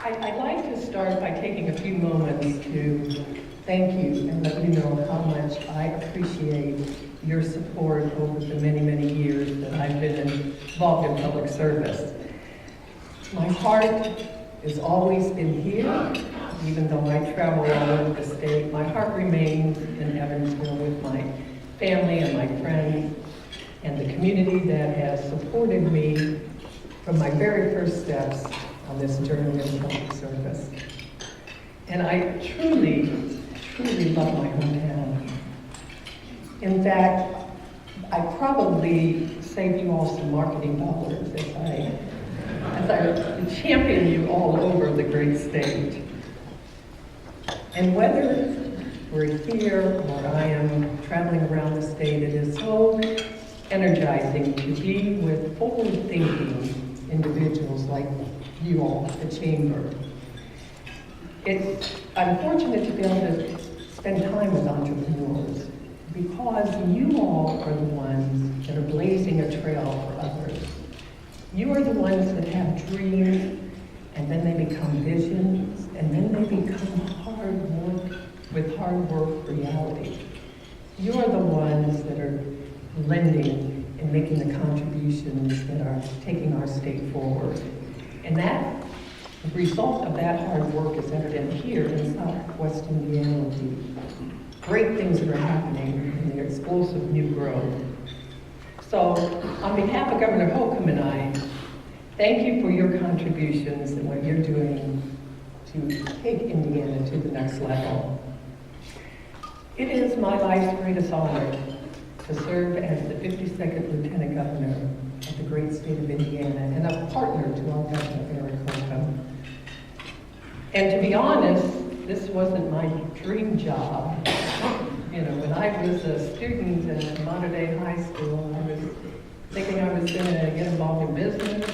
I'd like to start by taking a few moments to thank you and let you know how much I appreciate your support over the many, many years that I've been involved in public service. My heart has always been here, even though I travel all over the state. My heart remains in Evansville with my family and my friends and the community that has supported me from my very first steps on this journey of public service. And I truly, truly love my hometown. In fact, I probably saved you all some marketing dollars as I champion you all over the great state. And whether we're here or I am traveling around the state, it is so energizing to be with forward-thinking individuals like you all at the Chamber. I'm fortunate to be able to spend time with entrepreneurs because you all are the ones that are blazing a trail for others. You are the ones that have dreams, and then they become visions, and then they become hard work reality. You are the ones that are lending and making the contributions that are taking our state forward. And that the result of that hard work is evident here in Southwest Indiana with the great things that are happening in the explosive new growth. So on behalf of Governor Holcomb and I, thank you for your contributions and what you're doing to take Indiana to the next level. It is my life's greatest honor to serve as the 52nd Lieutenant Governor of the great state of Indiana and a partner to our Governor Eric Holcomb. And to be honest, this wasn't my dream job. You know, when I was a student at Mater Dei High School, I was thinking I was going to get involved in business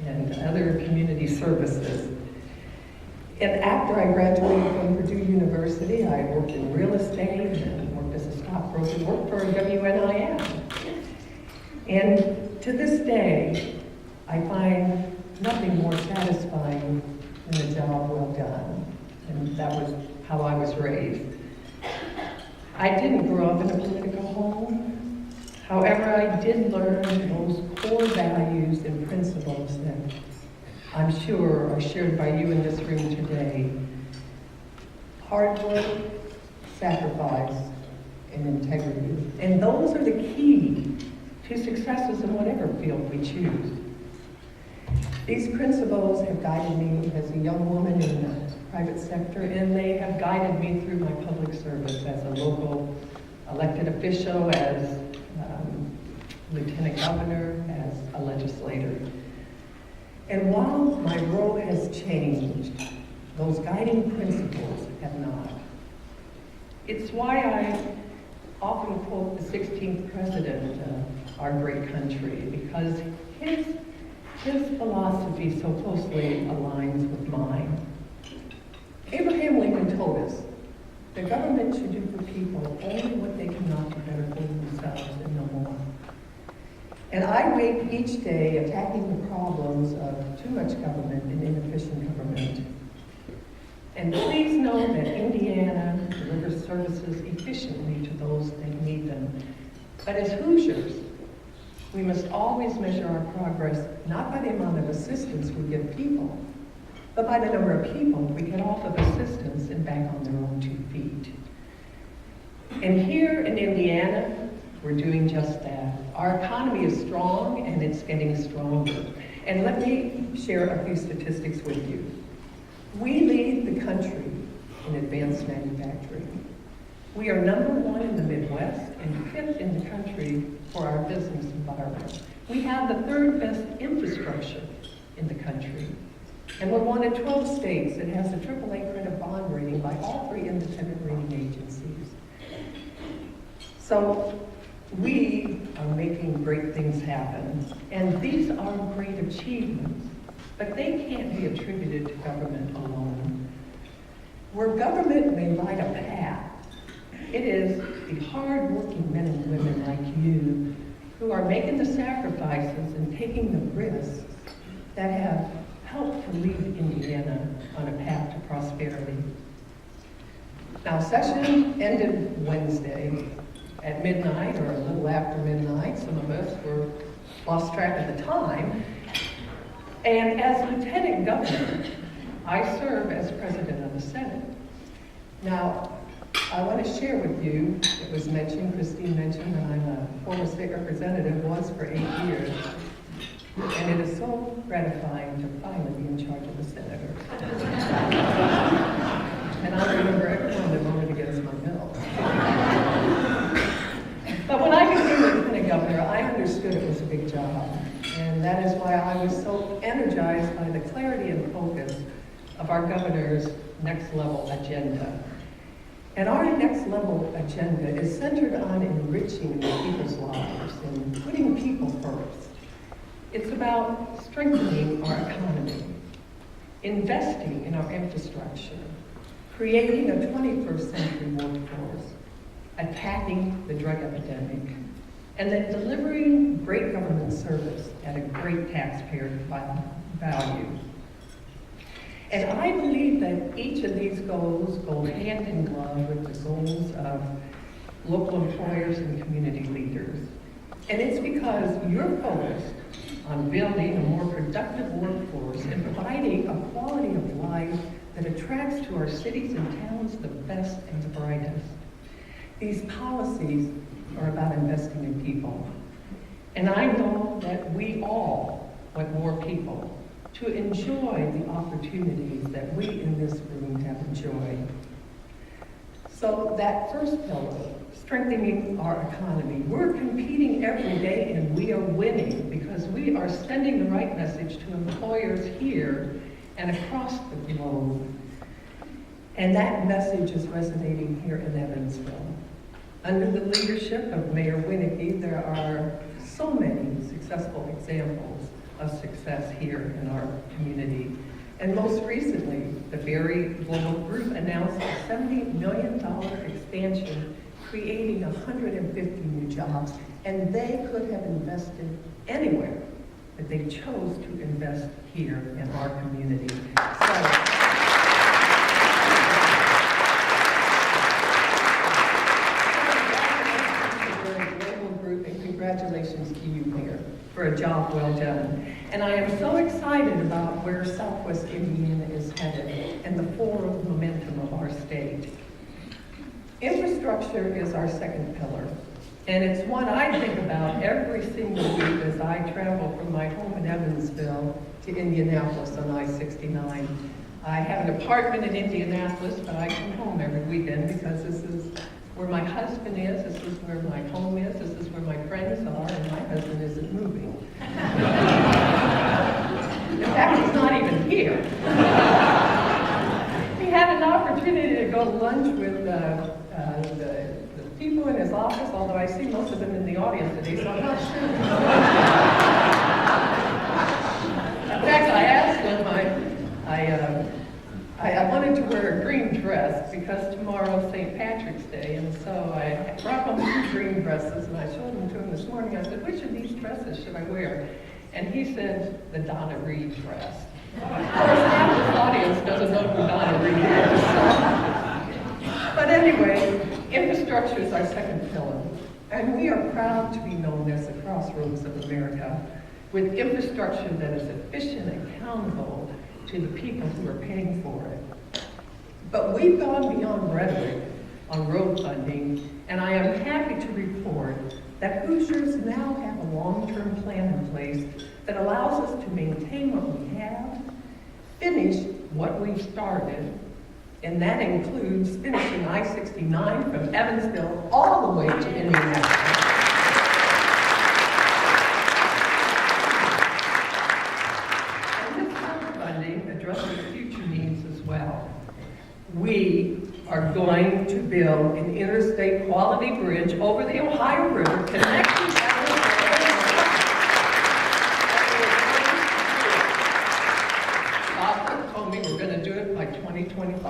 and other community services. And after I graduated from Purdue University, I worked in real estate and worked as a stockbroker, worked for WNIM. And to this day, I find nothing more satisfying than a job well done. And that was how I was raised. I didn't grow up in a political home. However, I did learn those core values and principles that I'm sure are shared by you in this room today. Hard work, sacrifice, and integrity. And those are the key to successes in whatever field we choose. These principles have guided me as a young woman in the private sector, and they have guided me through my public service as a local elected official, as lieutenant governor, as a legislator. And while my role has changed, those guiding principles have not. It's why I often quote the 16th president of our great country, because his philosophy so closely aligns with mine. Abraham Lincoln told us the government should do for people only what they cannot do better for themselves and no more. And I wake each day attacking the problems of too much government and inefficient government. And please know that Indiana delivers services efficiently to those that need them. But as Hoosiers, we must always measure our progress not by the amount of assistance we give people, but by the number of people we get off of assistance and back on their own 2 feet. And here in Indiana, we're doing just that. Our economy is strong and it's getting stronger. And let me share a few statistics with you. We lead the country in advanced manufacturing. We are #1 in the Midwest and 5th in the country for our business environment. We have the 3rd best infrastructure in the country. And we're one of 12 states that has a AAA credit bond rating by all 3 independent rating agencies. So we are making great things happen. And these are great achievements, but they can't be attributed to government alone. Where government may light a path, it is the hard-working men and women like you who are making the sacrifices and taking the risks that have help to lead Indiana on a path to prosperity. Now, session ended Wednesday at midnight or a little after midnight. Some of us were lost track of the time. And as Lieutenant Governor, I serve as President of the Senate. Now, I want to share with you, it was mentioned, Christine mentioned that I'm a former state representative, was for 8 years. And it is so gratifying to finally be in charge of the senator. And I remember everyone that voted against my bill. But when I became Lieutenant Governor, I understood it was a big job. And that is why I was so energized by the clarity and focus of our governor's next level agenda. And our next level agenda is centered on enriching people's lives and putting people first. It's about strengthening our economy, investing in our infrastructure, creating a 21st century workforce, attacking the drug epidemic, and then delivering great government service at a great taxpayer value. And I believe that each of these goals go hand in glove with the goals of local employers and community leaders. And it's because you're focused on building a more productive workforce and providing a quality of life that attracts to our cities and towns the best and the brightest. These policies are about investing in people. And I know that we all want more people to enjoy the opportunities that we in this room have enjoyed. So that first pillar, strengthening our economy, we're competing every day and we are winning because we are sending the right message to employers here and across the globe. And that message is resonating here in Evansville. Under the leadership of Mayor Winnicke, there are so many successful examples of success here in our community. And most recently, the Berry Global Group announced a $70 million expansion, creating 150 new jobs. And they could have invested anywhere, but they chose to invest here in our community. Congratulations to you, Mayor, for a job well done. And I am so excited about where Southwest Indiana is headed and the forward momentum of our state. Infrastructure is our second pillar, and it's one I think about every single week as I travel from my home in Evansville to Indianapolis on I-69. I have an apartment in Indianapolis, but I come home every weekend because this is where my husband is, this is where my home is, this is where my friends are, and my husband isn't moving. In fact, he's not even here. He had an opportunity to go to lunch with the people in his office, although I see most of them in the audience today, so I'm not sure. In fact, I asked him, I wanted to wear a green dress because tomorrow's St. Patrick's Day, and so I brought home 2 green dresses, and I showed them to him this morning. I said, which of these dresses should I wear? And he said, the Donna Reed dress. Of course, half this audience doesn't know who Donna Reed is. But anyway, infrastructure is our second pillar, and we are proud to be known as the crossroads of America, with infrastructure that is efficient and accountable to the people who are paying for it. But we've gone beyond rhetoric on road funding, and I am happy to report that Hoosiers now have a long-term plan in place that allows us to maintain what we have, finish what we've started, and that includes finishing I-69 from Evansville all the way to Indianapolis. We are going to build an interstate quality bridge over the Ohio River connecting Bob told me we're going to do it by 2025.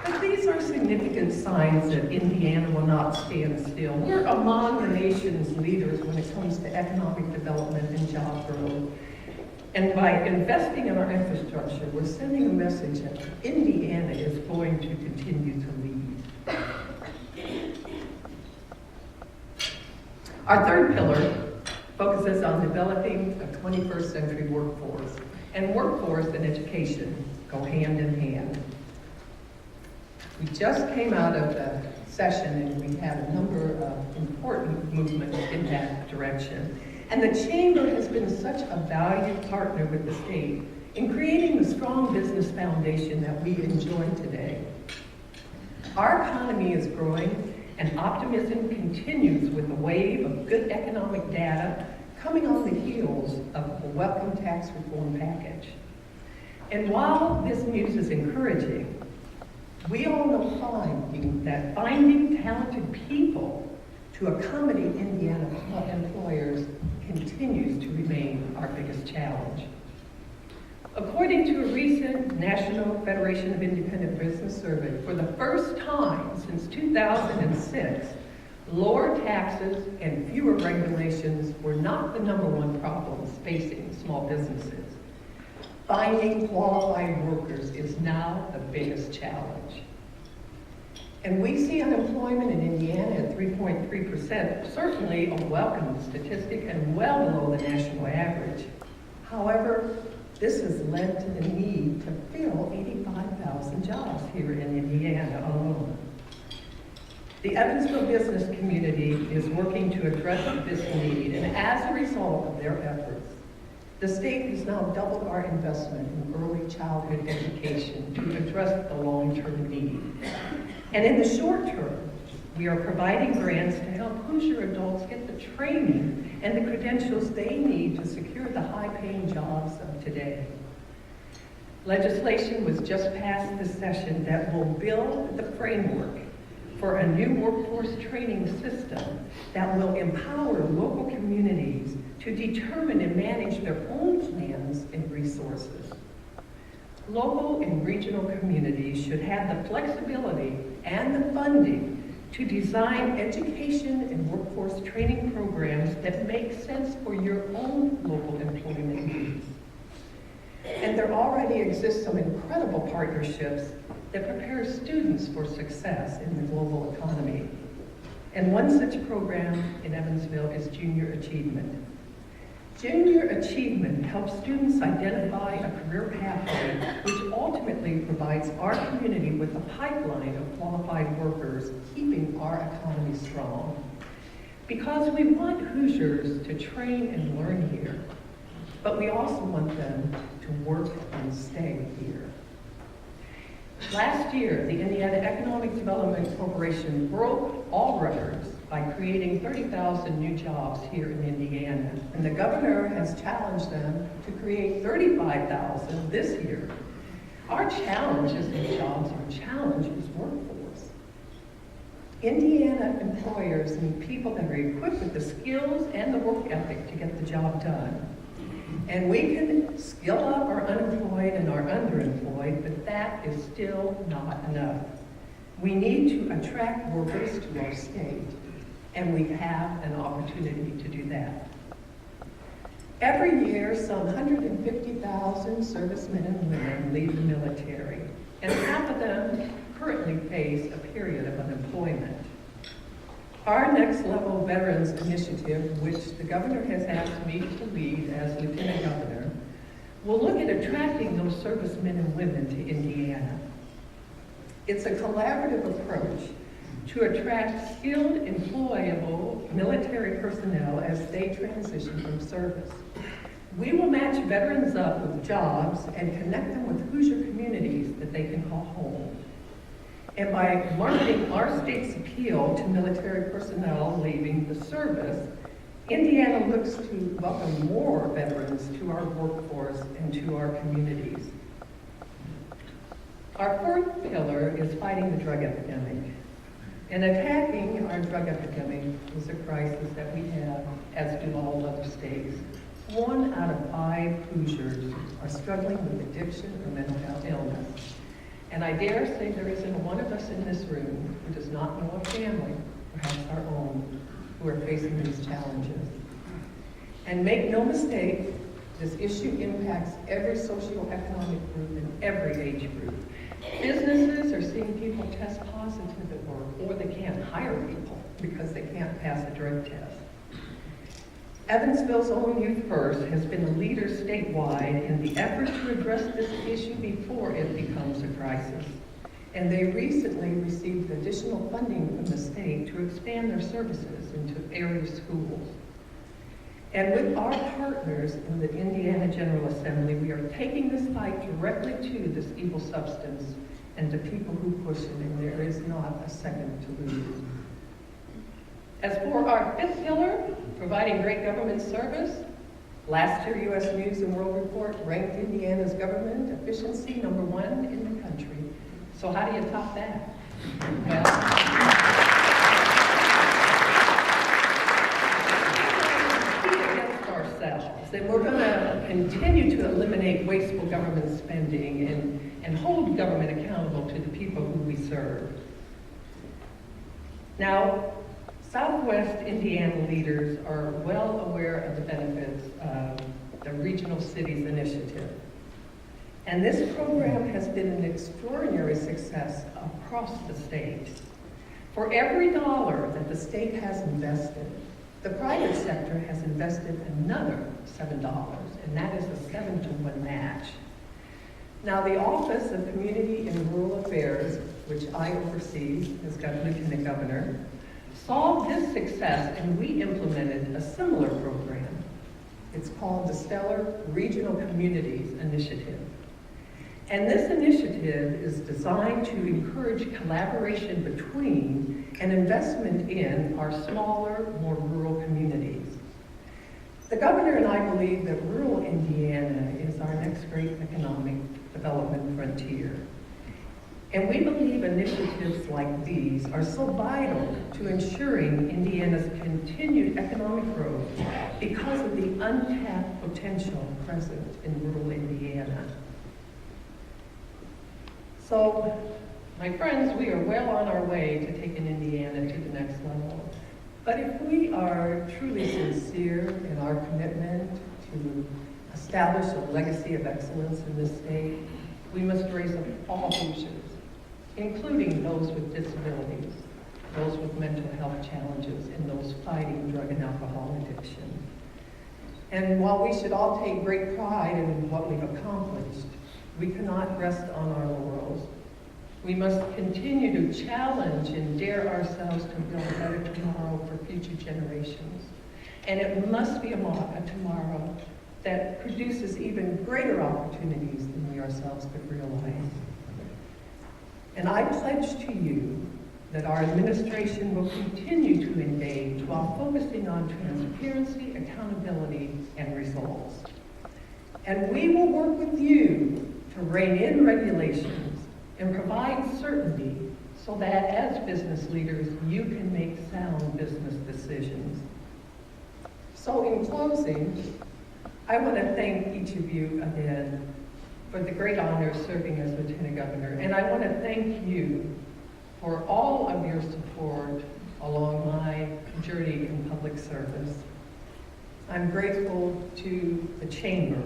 But these are significant signs signs that Indiana will not stand still. We're among the nation's leaders when it comes to economic development and job growth. And by investing in our infrastructure, we're sending a message that Indiana is going to continue to lead. Our third pillar focuses on developing a 21st century workforce. And workforce and education go hand in hand. We just came out of the session and we had a number of important movements in that direction. And the Chamber has been such a valued partner with the state in creating the strong business foundation that we enjoy today. Our economy is growing and optimism continues with a wave of good economic data coming on the heels of the welcome tax reform package. And while this news is encouraging, we all know that finding talented people to accommodate Indiana employers continues to remain our biggest challenge. According to a recent National Federation of Independent Business survey, for the first time since 2006, lower taxes and fewer regulations were not the #1 problems facing small businesses. Finding qualified workers is now the biggest challenge. And we see unemployment in Indiana at 3.3%, certainly a welcome statistic and well below the national average. However, this has led to the need to fill 85,000 jobs here in Indiana alone. The Evansville business community is working to address this need, and as a result of their efforts, the state has now doubled our investment in early childhood education to address the long-term need. And in the short term, we are providing grants to help Hoosier adults get the training and the credentials they need to secure the high-paying jobs of today. Legislation was just passed this session that will build the framework for a new workforce training system that will empower local communities to determine and manage their own plans and resources. Local and regional communities should have the flexibility and the funding to design education and workforce training programs that make sense for your own local employment needs. And there already exist some incredible partnerships that prepare students for success in the global economy. And one such program in Evansville is Junior Achievement. Junior Achievement helps students identify a career pathway which ultimately provides our community with a pipeline of qualified workers, keeping our economy strong. Because we want Hoosiers to train and learn here, but we also want them to work and stay here. Last year, the Indiana Economic Development Corporation broke all records by creating 30,000 new jobs here in Indiana. And the governor has challenged them to create 35,000 this year. Our challenge isn't jobs, our challenge is workforce. Indiana employers need people that are equipped with the skills and the work ethic to get the job done. And we can skill up our unemployed and our underemployed, but that is still not enough. We need to attract workers to our state, and we have an opportunity to do that. Every year, some 150,000 servicemen and women leave the military, and half of them currently face a period of unemployment. Our Next Level Veterans Initiative, which the governor has asked me to lead as Lieutenant Governor, will look at attracting those servicemen and women to Indiana. It's a collaborative approach to attract skilled, employable military personnel as they transition from service. We will match veterans up with jobs and connect them with Hoosier communities that they can call home. And by marketing our state's appeal to military personnel leaving the service, Indiana looks to welcome more veterans to our workforce and to our communities. Our fourth pillar is fighting the drug epidemic. And attacking our drug epidemic is a crisis that we have, as do all other states. 1 out of 5 Hoosiers are struggling with addiction or mental health illness. And I dare say there isn't one of us in this room who does not know a family, perhaps our own, who are facing these challenges. And make no mistake, this issue impacts every socioeconomic group and every age group. Businesses are seeing people test positive at work, or they can't hire people because they can't pass a drug test. Evansville's own Youth First has been a leader statewide in the effort to address this issue before it becomes a crisis. And they recently received additional funding from the state to expand their services into area schools. And with our partners in the Indiana General Assembly, we are taking this fight directly to this evil substance and to people who push it, and there is not a second to lose. As for our fifth pillar, providing great government service, last year U.S. News and World Report ranked Indiana's government efficiency #1 in the country. So how do you top that? And we're going to continue to eliminate wasteful government spending and hold government accountable to the people who we serve. Now, Southwest Indiana leaders are well aware of the benefits of the Regional Cities Initiative. And this program has been an extraordinary success across the state. For every dollar that the state has invested, the private sector has invested another $7, and that is a 7-to-1 match. Now, the Office of Community and Rural Affairs, which I oversee as Lieutenant Governor, saw this success, and we implemented a similar program. It's called the Stellar Regional Communities Initiative. And this initiative is designed to encourage collaboration between and investment in our smaller, more rural communities. The governor and I believe that rural Indiana is our next great economic development frontier. And we believe initiatives like these are so vital to ensuring Indiana's continued economic growth because of the untapped potential present in rural Indiana. So, my friends, we are well on our way to taking Indiana to the next level. But if we are truly sincere in our commitment to establish a legacy of excellence in this state, we must raise up all Hoosiers, including those with disabilities, those with mental health challenges, and those fighting drug and alcohol addiction. And while we should all take great pride in what we've accomplished, we cannot rest on our laurels. We must continue to challenge and dare ourselves to build a better tomorrow for future generations. And it must be a tomorrow that produces even greater opportunities than we ourselves could realize. And I pledge to you that our administration will continue to engage while focusing on transparency, accountability, and results. And we will work with you to rein in regulations and provide certainty so that as business leaders, you can make sound business decisions. So in closing, I want to thank each of you again for the great honor of serving as Lieutenant Governor. And I want to thank you for all of your support along my journey in public service. I'm grateful to the Chamber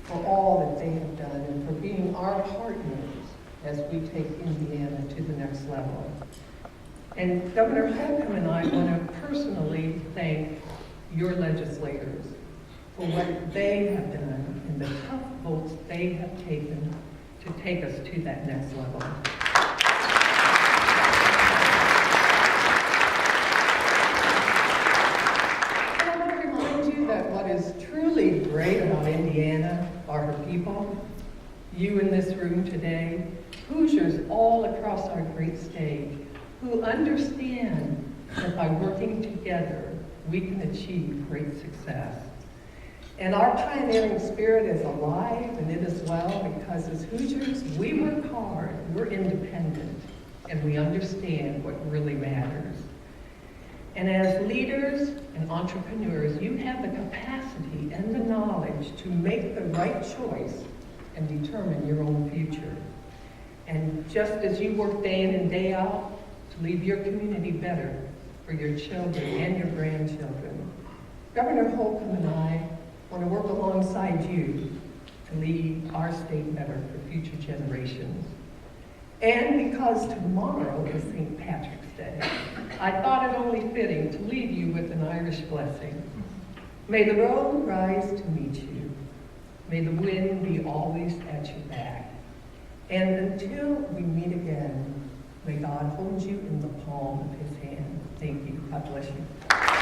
for all that they have done and for being our partners as we take Indiana to the next level. And Governor Holcomb and I want to personally thank your legislators for what they have done and the tough votes they have taken to take us to that next level. And I want to remind you that what is truly great about Indiana are her people. You in this room today, Hoosiers all across our great state, who understand that by working together, we can achieve great success. And our pioneering spirit is alive, and it is well, because as Hoosiers, we work hard, we're independent, and we understand what really matters. And as leaders and entrepreneurs, you have the capacity and the knowledge to make the right choice and determine your own future. And just as you work day in and day out to leave your community better for your children and your grandchildren, Governor Holcomb and I want to work alongside you to leave our state better for future generations. And because tomorrow is St. Patrick's Day, I thought it only fitting to leave you with an Irish blessing. May the road rise to meet you. May the wind be always at your back. And until we meet again, may God hold you in the palm of his hand. Thank you. God bless you.